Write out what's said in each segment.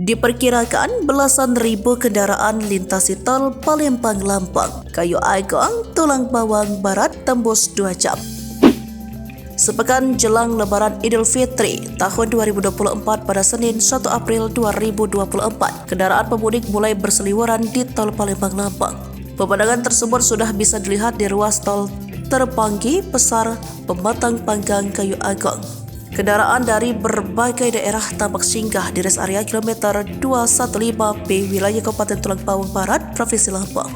Diperkirakan belasan ribu kendaraan lintasi tol Palembang-Lampang, Kayu Agung, Tulang Bawang Barat tembus 2 jam. Sepekan jelang Lebaran Idul Fitri tahun 2024 pada Senin 1 April 2024, kendaraan pemudik mulai berseliweran di tol Palembang-Lampang. Pemandangan tersebut sudah bisa dilihat di ruas tol Terpanggi, Pesar, Pematang Panggang, Kayu Agung. Kendaraan dari berbagai daerah tampak singgah di rest area kilometer 215B wilayah Kabupaten Tulang Bawang Barat, Provinsi Lampung.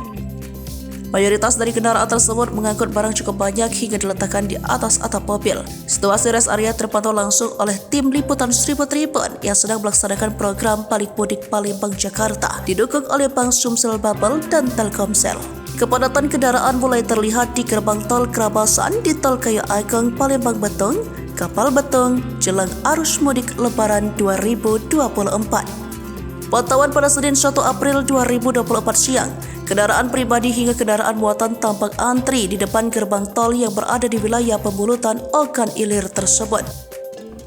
Mayoritas dari kendaraan tersebut mengangkut barang cukup banyak hingga diletakkan di atas atap mobil. Situasi rest area terpantau langsung oleh tim liputan Seribu Tribun yang sedang melaksanakan program Balik Mudik Palembang Jakarta, didukung oleh Bank Sumsel Bubble dan Telkomsel. Kepadatan kendaraan mulai terlihat di gerbang tol Krabasan di tol Kayu Agung Palembang Betung, Kapal Betung, jelang arus mudik Lebaran 2024. Pantauan pada Senin 1 April 2024 siang, kendaraan pribadi hingga kendaraan muatan tampak antri di depan gerbang tol yang berada di wilayah pemulutan Ogan Ilir tersebut.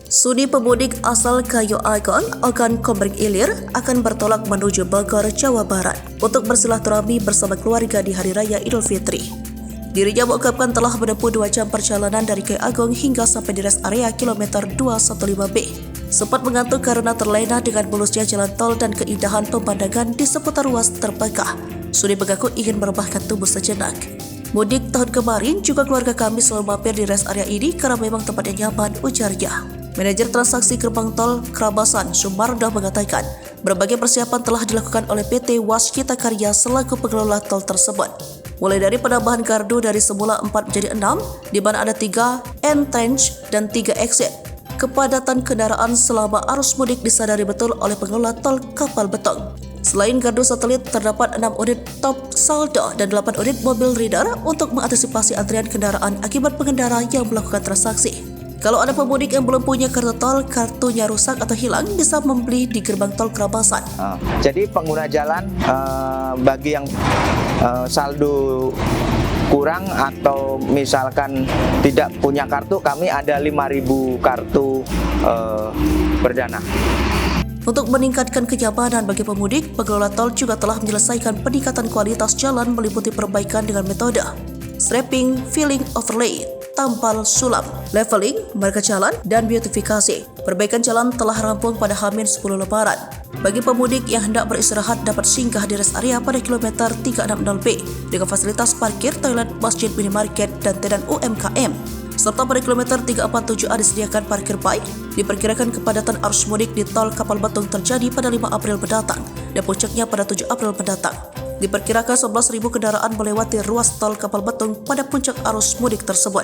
Sudi pemudik asal Kayu Agung, Ogan Komering Ilir akan bertolak menuju Bogor, Jawa Barat untuk bersilaturahmi bersama keluarga di Hari Raya Idul Fitri. Dirinya mengungkapkan telah menempuh 2 jam perjalanan dari Kayu Agung hingga sampai di rest area kilometer 215B. Sempat mengantuk karena terlena dengan mulusnya jalan tol dan keindahan pemandangan di seputar ruas Terpekah. Sudi mengaku ingin merebahkan tubuh sejenak. Mudik tahun kemarin juga keluarga kami selalu mampir di rest area ini karena memang tempatnya nyaman, ujarnya. Manajer transaksi gerbang tol Krabasan, Sumardo, mengatakan berbagai persiapan telah dilakukan oleh PT Waskita Karya selaku pengelola tol tersebut. Mulai dari penambahan gardu dari semula 4 menjadi 6, di mana ada 3 entrance dan 3 exit. Kepadatan kendaraan selama arus mudik disadari betul oleh pengelola tol Kapal Betung. Selain gardu satelit, terdapat 6 unit top saldo dan 8 unit mobil reader untuk mengantisipasi antrian kendaraan akibat pengendara yang melakukan transaksi. Kalau ada pemudik yang belum punya kartu tol, kartunya rusak atau hilang, bisa membeli di gerbang tol Krabasan. Jadi pengguna jalan bagi yang saldo kurang atau misalkan tidak punya kartu, kami ada 5.000 kartu perdana. Untuk meningkatkan kenyamanan bagi pemudik, pengelola tol juga telah menyelesaikan peningkatan kualitas jalan meliputi perbaikan dengan metode strapping, filling overlay, tampal sulam, leveling, marka jalan, dan beautifikasi. Perbaikan jalan telah rampung pada H-10 Lebaran. Bagi pemudik yang hendak beristirahat dapat singgah di rest area pada kilometer 360B dengan fasilitas parkir, toilet, masjid, minimarket, dan tenan UMKM. Serta pada kilometer 347A disediakan parkir bike. Diperkirakan kepadatan arus mudik di tol Kapal Betung terjadi pada 5 April mendatang dan puncaknya pada 7 April mendatang. Diperkirakan 11.000 kendaraan melewati ruas tol Kapal Betung pada puncak arus mudik tersebut.